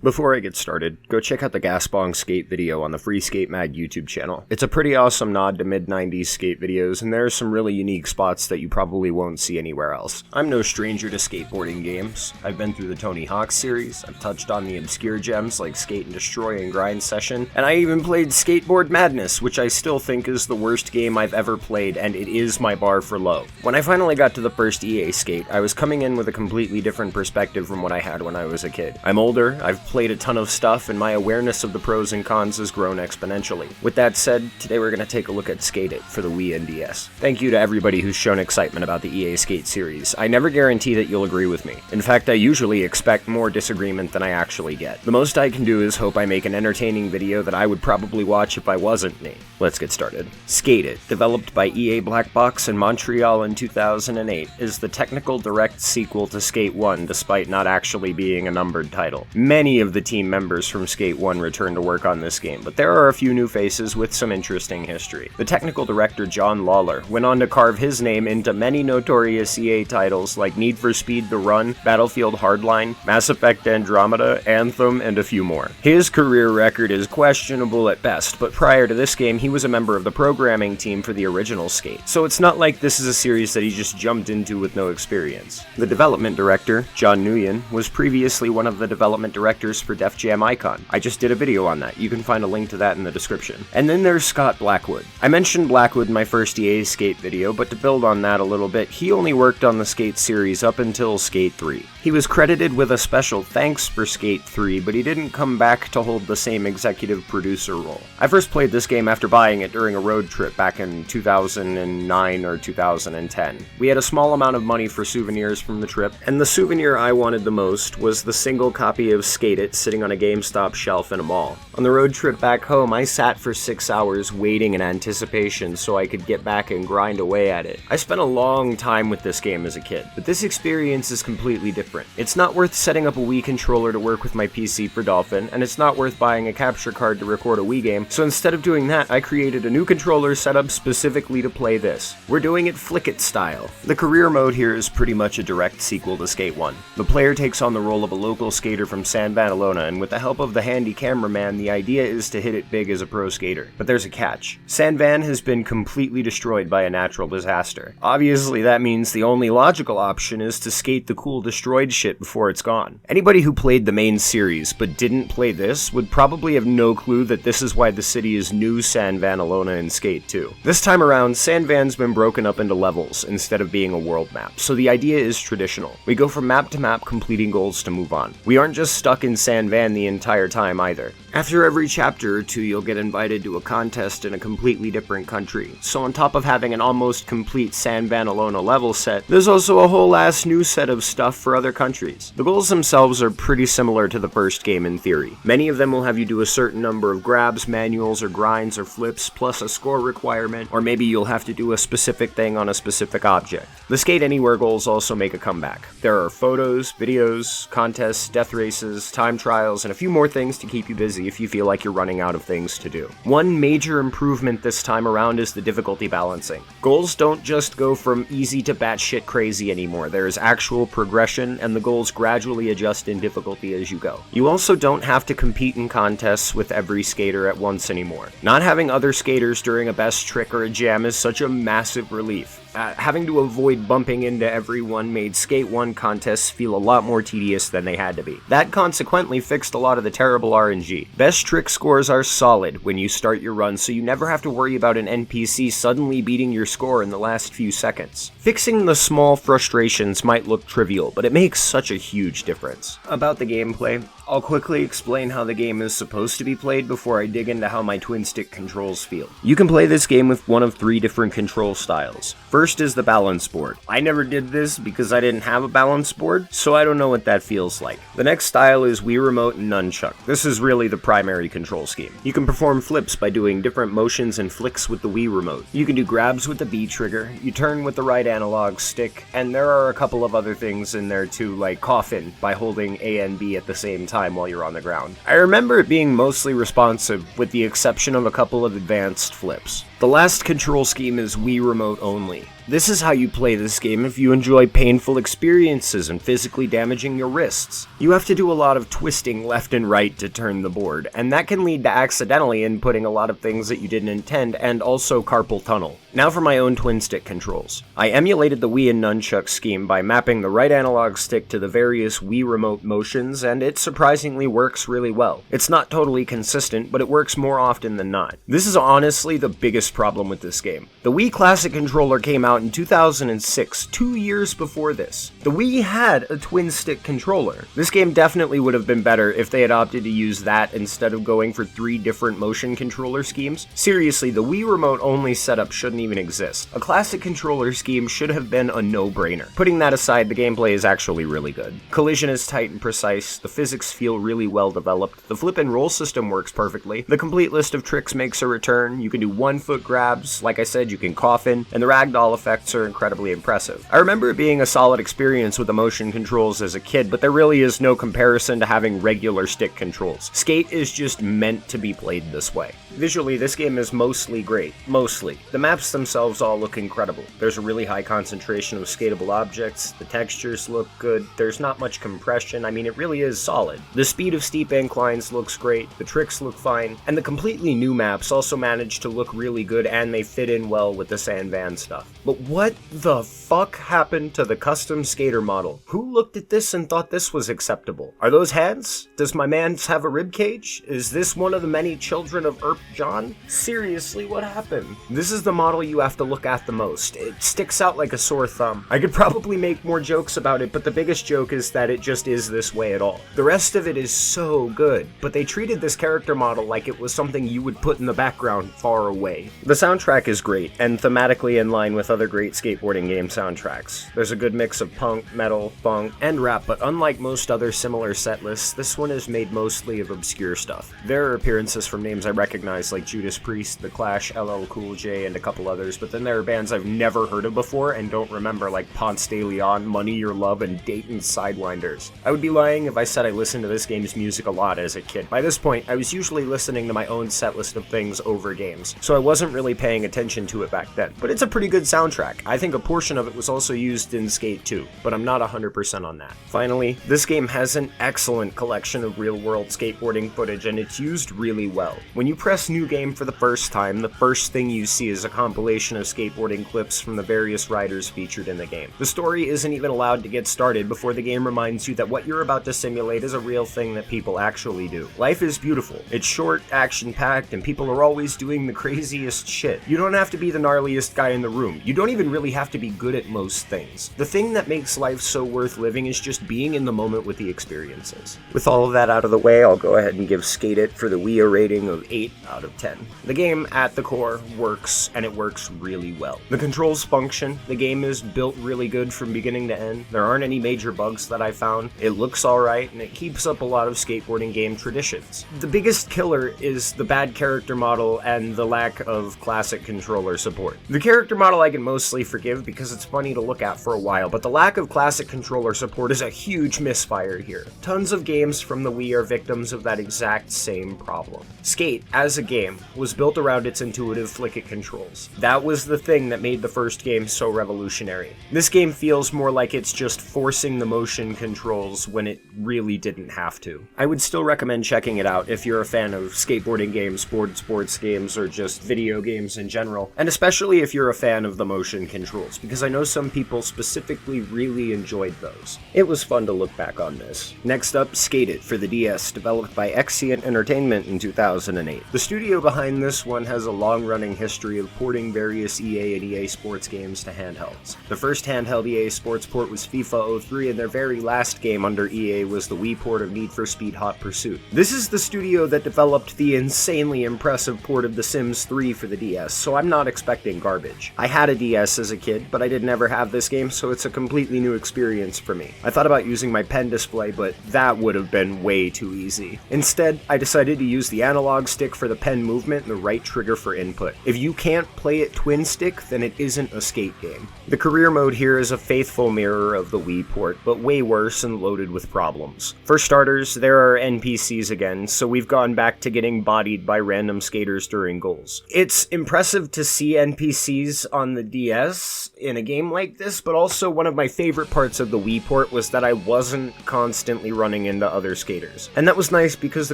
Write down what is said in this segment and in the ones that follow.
Before I get started, go check out the Gas Bong Skate video on the Free Skate Mag YouTube channel. It's a pretty awesome nod to mid-90s skate videos, and there are some really unique spots that you probably won't see anywhere else. I'm no stranger to skateboarding games. I've been through the Tony Hawk series, I've touched on the obscure gems like Skate and Destroy and Grind Session, and I even played Skateboard Madness, which I still think is the worst game I've ever played, and it is my bar for low. When I finally got to the first EA Skate, I was coming in with a completely different perspective from what I had when I was a kid. I'm older, I've played a ton of stuff, and my awareness of the pros and cons has grown exponentially. With that said, today we're going to take a look at Skate It for the Wii and DS. Thank you to everybody who's shown excitement about the EA Skate series. I never guarantee that you'll agree with me. In fact, I usually expect more disagreement than I actually get. The most I can do is hope I make an entertaining video that I would probably watch if I wasn't me. Let's get started. Skate It, developed by EA Black Box in Montreal in 2008, is the technical direct sequel to Skate 1 despite not actually being a numbered title. Many of the team members from Skate 1 returned to work on this game, but there are a few new faces with some interesting history. The technical director John Lawler went on to carve his name into many notorious EA titles like Need for Speed The Run, Battlefield Hardline, Mass Effect Andromeda, Anthem, and a few more. His career record is questionable at best, but prior to this game he was a member of the programming team for the original Skate, so it's not like this is a series that he just jumped into with no experience. The development director, John Nguyen, was previously one of the development directors for Def Jam Icon. I just did a video on that. You can find a link to that in the description. And then there's Scott Blackwood. I mentioned Blackwood in my first EA Skate video, but to build on that a little bit, he only worked on the Skate series up until Skate 3. He was credited with a special thanks for Skate 3, but he didn't come back to hold the same executive producer role. I first played this game after buying it during a road trip back in 2009 or 2010. We had a small amount of money for souvenirs from the trip, and the souvenir I wanted the most was the single copy of Skate It sitting on a GameStop shelf in a mall. On the road trip back home, I sat for 6 hours waiting in anticipation so I could get back and grind away at it. I spent a long time with this game as a kid, but this experience is completely different. It's not worth setting up a Wii controller to work with my PC for Dolphin, and it's not worth buying a capture card to record a Wii game, so instead of doing that, I created a new controller set up specifically to play this. We're doing it Flick It style. The career mode here is pretty much a direct sequel to Skate 1. The player takes on the role of a local skater from San Vanalona, and with the help of the handy cameraman, the idea is to hit it big as a pro skater. But there's a catch. San Van has been completely destroyed by a natural disaster. Obviously, that means the only logical option is to skate the cool destroyed shit before it's gone. Anybody who played the main series but didn't play this would probably have no clue that this is why the city is New San Vanalona in Skate 2. This time around, San Van's been broken up into levels instead of being a world map, so the idea is traditional. We go from map to map completing goals to move on. We aren't just stuck in San Van the entire time either. After every chapter or two, you'll get invited to a contest in a completely different country. So on top of having an almost complete San Vanalona level set, there's also a whole ass new set of stuff for other countries. The goals themselves are pretty similar to the first game in theory. Many of them will have you do a certain number of grabs, manuals, or grinds, or flips, plus a score requirement, or maybe you'll have to do a specific thing on a specific object. The Skate Anywhere goals also make a comeback. There are photos, videos, contests, death races, time trials, and a few more things to keep you busy if you feel like you're running out of things to do. One major improvement this time around is the difficulty balancing. Goals don't just go from easy to batshit crazy anymore. There is actual progression, and the goals gradually adjust in difficulty as you go. You also don't have to compete in contests with every skater at once anymore. Not having other skaters during a best trick or a jam is such a massive relief. Having to avoid bumping into everyone made Skate 1 contests feel a lot more tedious than they had to be. That consequently fixed a lot of the terrible RNG. Best trick scores are solid when you start your run, so you never have to worry about an NPC suddenly beating your score in the last few seconds. Fixing the small frustrations might look trivial, but it makes such a huge difference. About the gameplay, I'll quickly explain how the game is supposed to be played before I dig into how my twin-stick controls feel. You can play this game with one of 3 different control styles. First is the balance board. I never did this because I didn't have a balance board, so I don't know what that feels like. The next style is Wii Remote and Nunchuck. This is really the primary control scheme. You can perform flips by doing different motions and flicks with the Wii Remote. You can do grabs with the B trigger, you turn with the right analog stick, and there are a couple of other things in there too, like coffin by holding A and B at the same time while you're on the ground. I remember it being mostly responsive, with the exception of a couple of advanced flips. The last control scheme is Wii Remote only. This is how you play this game if you enjoy painful experiences and physically damaging your wrists. You have to do a lot of twisting left and right to turn the board, and that can lead to accidentally inputting a lot of things that you didn't intend, and also carpal tunnel. Now for my own twin stick controls. I emulated the Wii and nunchuck scheme by mapping the right analog stick to the various Wii remote motions, and it surprisingly works really well. It's not totally consistent, but it works more often than not. This is honestly the biggest problem with this game. The Wii Classic controller came out in 2006, 2 years before this. The Wii had a twin stick controller. This game definitely would have been better if they had opted to use that instead of going for 3 different motion controller schemes. Seriously, the Wii remote only setup shouldn't even exist. A classic controller scheme should have been a no-brainer. Putting that aside, the gameplay is actually really good. Collision is tight and precise, the physics feel really well developed, the flip and roll system works perfectly, the complete list of tricks makes a return, you can do 1-foot grabs, like I said you can coffin, and the ragdoll effects are incredibly impressive. I remember it being a solid experience with the motion controls as a kid, but there really is no comparison to having regular stick controls. Skate is just meant to be played this way. Visually, this game is mostly great. Mostly. The maps themselves all look incredible. There's a really high concentration of skatable objects, the textures look good, there's not much compression, I mean it really is solid. The speed of steep inclines looks great, the tricks look fine, and the completely new maps also manage to look really good and they fit in well with the sand van stuff. But what the fuck happened to the custom skater model? Who looked at this and thought this was acceptable? Are those hands? Does my man have a ribcage? Is this one of the many children of Erp John? Seriously, what happened? This is the model you have to look at the most. It sticks out like a sore thumb. I could probably make more jokes about it, but the biggest joke is that it just is this way at all. The rest of it is so good, but they treated this character model like it was something you would put in the background far away. The soundtrack is great, and thematically in line with other great skateboarding game soundtracks. There's a good mix of punk, metal, funk, and rap, but unlike most other similar set lists, this one is made mostly of obscure stuff. There are appearances from names I recognize like Judas Priest, The Clash, LL Cool J, and a couple others, but then there are bands I've never heard of before and don't remember like Ponce de Leon, Money Your Love, and Dayton's Sidewinders. I would be lying if I said I listened to this game's music a lot as a kid. By this point, I was usually listening to my own set list of things over games, so I wasn't really paying attention to it back then. But it's a pretty good soundtrack. I think a portion of it was also used in Skate 2, but I'm not 100% on that. Finally, this game has an excellent collection of real-world skateboarding footage, and it's used really well. When you press New Game for the first time, the first thing you see is a compilation of skateboarding clips from the various riders featured in the game. The story isn't even allowed to get started before the game reminds you that what you're about to simulate is a real thing that people actually do. Life is beautiful. It's short, action-packed, and people are always doing the craziest shit. You don't have to be the gnarliest guy in the room. You don't even really have to be good at most things. The thing that makes life so worth living is just being in the moment with the experiences. With all of that out of the way, I'll go ahead and give Skate It for the Wii a rating of 8 out of 10. The game, at the core, works, and it works really well. The controls function, the game is built really good from beginning to end, there aren't any major bugs that I found, it looks alright, and it keeps up a lot of skateboarding game traditions. The biggest killer is the bad character model and the lack of classic controller support. The character model I can mostly forgive because it's funny to look at for a while, but the lack of classic controller support is a huge misfire here. Tons of games from the Wii are victims of that exact same problem. Skate, as a game, was built around its intuitive flick-it controls. That was the thing that made the first game so revolutionary. This game feels more like it's just forcing the motion controls when it really didn't have to. I would still recommend checking it out if you're a fan of skateboarding games, board sports games, or just video games in general, and especially if you're a fan of the motion controls, because I know some people specifically really enjoyed those. It was fun to look back on this. Next up, Skate It for the DS, developed by Exient Entertainment in 2008. The studio behind this one has a long-running history of porting various EA and EA Sports games to handhelds. The first handheld EA Sports port was FIFA 03, and their very last game under EA was the Wii port of Need for Speed Hot Pursuit. This is the studio that developed the insanely impressive port of The Sims 3 for the DS, so I'm not expecting garbage. I had a DS as a kid, but I didn't ever have this game, so it's a completely new experience for me. I thought about using my pen display, but that would have been way too easy. Instead, I decided to use the analog stick for the pen movement and the right trigger for input. If you can't play it twin stick, then it isn't a skate game. The career mode here is a faithful mirror of the Wii port, but way worse and loaded with problems. For starters, there are NPCs again, so we've gone back to getting bodied by random skaters during goals. It's impressive to see NPCs on the DS in a game like this, but also one of my favorite parts of the Wii port was that I wasn't constantly running into other skaters. And that was nice because the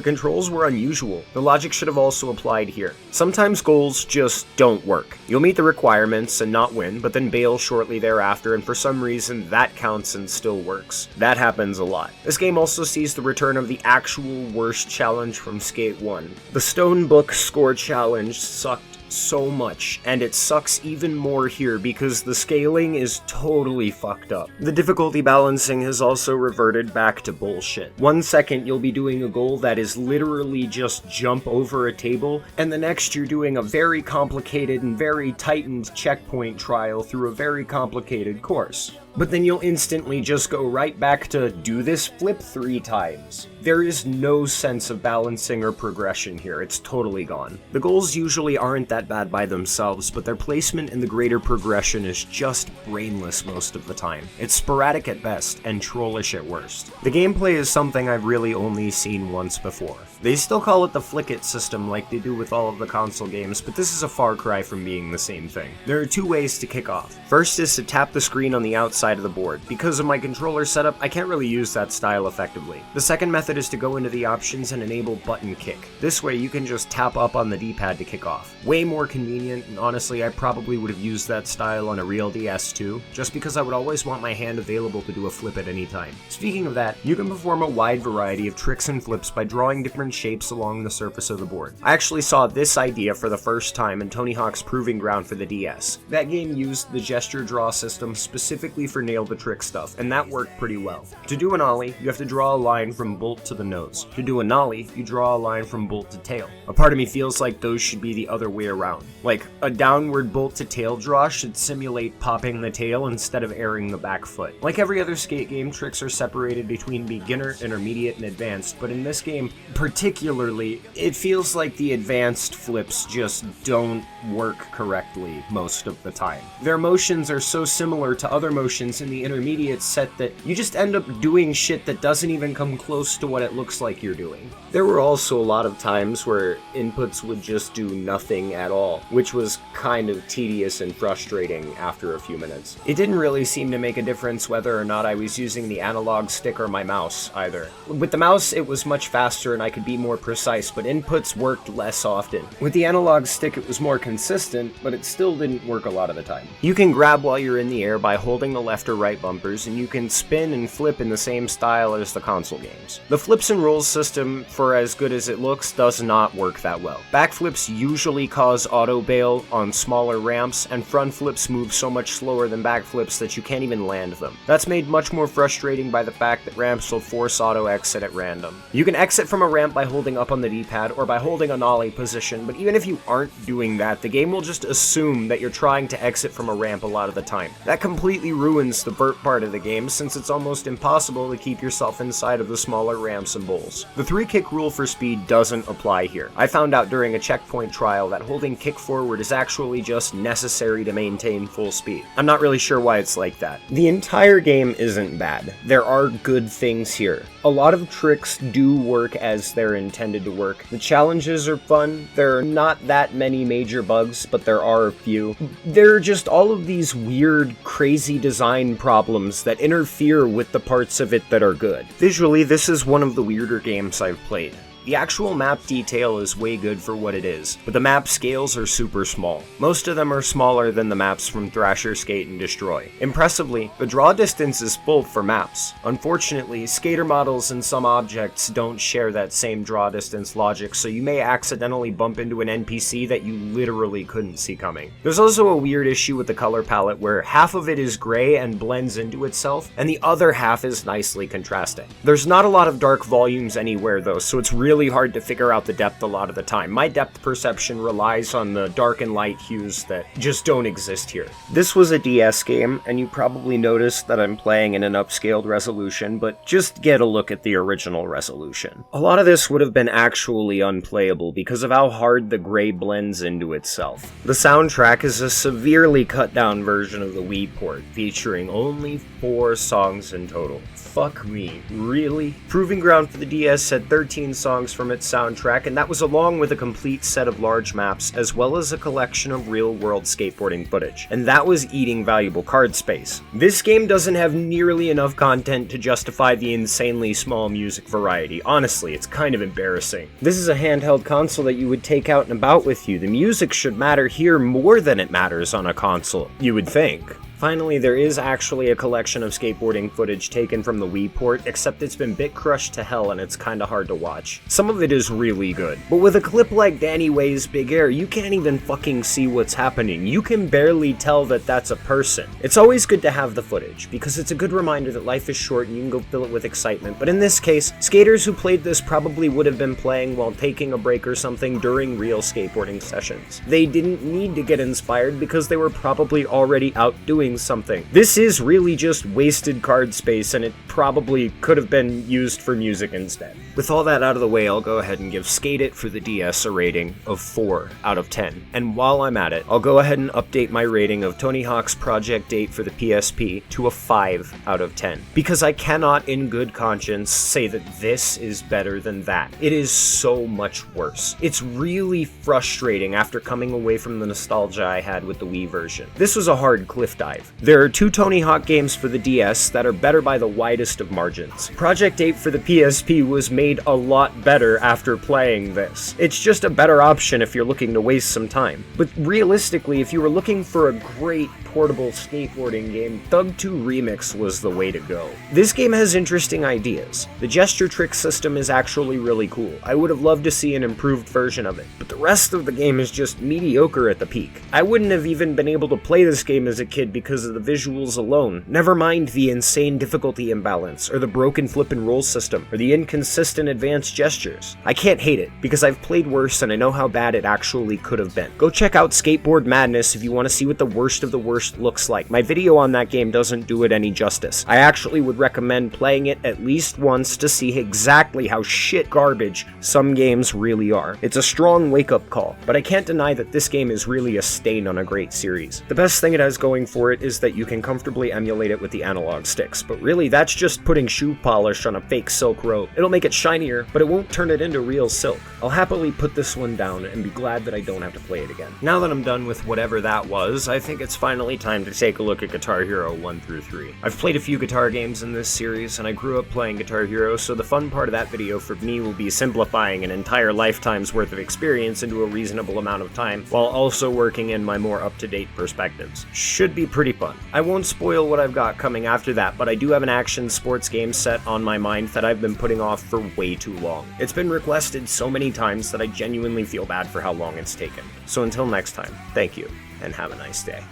controls were unusual. The logic should have also applied here. Sometimes goals just don't work. You'll meet the requirements and not win, but then bail shortly thereafter, and for some reason that counts and still works. That happens a lot. This game also sees the return of the actual worst challenge from Skate 1. The Stone Book Score Challenge sucked so much, and it sucks even more here because the scaling is totally fucked up. The difficulty balancing has also reverted back to bullshit. 1 second you'll be doing a goal that is literally just jump over a table, and the next you're doing a very complicated and very tightened checkpoint trial through a very complicated course. But then you'll instantly just go right back to do this flip 3 times. There is no sense of balancing or progression here, it's totally gone. The goals usually aren't that bad by themselves, but their placement in the greater progression is just brainless most of the time. It's sporadic at best, and trollish at worst. The gameplay is something I've really only seen once before. They still call it the flick-it system like they do with all of the console games, but this is a far cry from being the same thing. There are 2 ways to kick off. First is to tap the screen on the outside of the board. Because of my controller setup, I can't really use that style effectively. The second method is to go into the options and enable button kick. This way you can just tap up on the D-pad to kick off. Way more convenient, and honestly I probably would have used that style on a real DS too, just because I would always want my hand available to do a flip at any time. Speaking of that, you can perform a wide variety of tricks and flips by drawing different shapes along the surface of the board. I actually saw this idea for the first time in Tony Hawk's Proving Ground for the DS. That game used the gesture draw system specifically for nail the trick stuff, and that worked pretty well. To do an ollie, you have to draw a line from bolt to the nose. To do a nollie, you draw a line from bolt to tail. A part of me feels like those should be the other way around. Like, a downward bolt to tail draw should simulate popping the tail instead of airing the back foot. Like every other skate game, tricks are separated between beginner, intermediate, and advanced, but in this game, particularly, it feels like the advanced flips just don't work correctly most of the time. Their motions are so similar to other motions in the intermediate set that you just end up doing shit that doesn't even come close to what it looks like you're doing. There were also a lot of times where inputs would just do nothing at all, which was kind of tedious and frustrating after a few minutes. It didn't really seem to make a difference whether or not I was using the analog stick or my mouse either. With the mouse it was much faster and I could be more precise, but inputs worked less often. With the analog stick it was more consistent, but it still didn't work a lot of the time. You can grab while you're in the air by holding the left or right bumpers, and you can spin and flip in the same style as the console games. The flips and rolls system, for as good as it looks, does not work that well. Backflips usually cause auto bail on smaller ramps, and front flips move so much slower than backflips that you can't even land them. That's made much more frustrating by the fact that ramps will force auto exit at random. You can exit from a ramp by holding up on the D-pad or by holding a nollie position, but even if you aren't doing that, the game will just assume that you're trying to exit from a ramp a lot of the time. That completely ruins the vert part of the game, since it's almost impossible to keep yourself inside of the smaller ramps and bowls. The 3-kick rule for speed doesn't apply here. I found out during a checkpoint trial that holding kick forward is actually just necessary to maintain full speed. I'm not really sure why it's like that. The entire game isn't bad. There are good things here. A lot of tricks do work as they're intended to work. The challenges are fun. There are not that many major bugs, but there are a few. There are just all of these weird, crazy design problems that interfere with the parts of it that are good. Visually, this is one of the weirder games I've played. The actual map detail is way good for what it is, but the map scales are super small. Most of them are smaller than the maps from Thrasher, Skate, and Destroy. Impressively, the draw distance is full for maps. Unfortunately, skater models and some objects don't share that same draw distance logic, so you may accidentally bump into an NPC that you literally couldn't see coming. There's also a weird issue with the color palette where half of it is gray and blends into itself, and the other half is nicely contrasting. There's not a lot of dark volumes anywhere though, so it's really hard to figure out the depth a lot of the time. My depth perception relies on the dark and light hues that just don't exist here. This was a DS game, and you probably noticed that I'm playing in an upscaled resolution, but just get a look at the original resolution. A lot of this would have been actually unplayable because of how hard the gray blends into itself. The soundtrack is a severely cut down version of the Wii port, featuring only 4 songs in total. Fuck me, really? Proving Ground for the DS had 13 songs from its soundtrack, and that was along with a complete set of large maps, as well as a collection of real-world skateboarding footage. And that was eating valuable card space. This game doesn't have nearly enough content to justify the insanely small music variety. Honestly, it's kind of embarrassing. This is a handheld console that you would take out and about with you. The music should matter here more than it matters on a console, you would think. Finally, there is actually a collection of skateboarding footage taken from the Wii port, except it's been bit crushed to hell and it's kinda hard to watch. Some of it is really good, but with a clip like Danny Way's Big Air, you can't even fucking see what's happening. You can barely tell that that's a person. It's always good to have the footage, because it's a good reminder that life is short and you can go fill it with excitement, but in this case, skaters who played this probably would have been playing while taking a break or something during real skateboarding sessions. They didn't need to get inspired because they were probably already out doing something. This is really just wasted card space, and it probably could have been used for music instead. With all that out of the way, I'll go ahead and give Skate It for the DS a rating of 4 out of 10. And while I'm at it, I'll go ahead and update my rating of Tony Hawk's Project 8 for the PSP to a 5 out of 10. Because I cannot in good conscience say that this is better than that. It is so much worse. It's really frustrating after coming away from the nostalgia I had with the Wii version. This was a hard cliff dive. There are 2 Tony Hawk games for the DS that are better by the widest of margins. Project 8 for the PSP was made a lot better after playing this. It's just a better option if you're looking to waste some time. But realistically, if you were looking for a great portable skateboarding game, Thug 2 Remix was the way to go. This game has interesting ideas. The gesture trick system is actually really cool. I would have loved to see an improved version of it, but the rest of the game is just mediocre at the peak. I wouldn't have even been able to play this game as a kid because of the visuals alone, never mind the insane difficulty imbalance, or the broken flip and roll system, or the inconsistent advanced gestures. I can't hate it, because I've played worse and I know how bad it actually could have been. Go check out Skateboard Madness if you want to see what the worst of the worst looks like. My video on that game doesn't do it any justice. I actually would recommend playing it at least once to see exactly how shit garbage some games really are. It's a strong wake-up call, but I can't deny that this game is really a stain on a great series. The best thing it has going for it is that you can comfortably emulate it with the analog sticks, but really that's just putting shoe polish on a fake silk robe. It'll make it shinier, but it won't turn it into real silk. I'll happily put this one down and be glad that I don't have to play it again. Now that I'm done with whatever that was, I think it's finally time to take a look at Guitar Hero 1 through 3. I've played a few guitar games in this series, and I grew up playing Guitar Hero, so the fun part of that video for me will be simplifying an entire lifetime's worth of experience into a reasonable amount of time, while also working in my more up-to-date perspectives. Should be pretty fun. I won't spoil what I've got coming after that, but I do have an action sports game set on my mind that I've been putting off for way too long. It's been requested so many times that I genuinely feel bad for how long it's taken. So until next time, thank you, and have a nice day.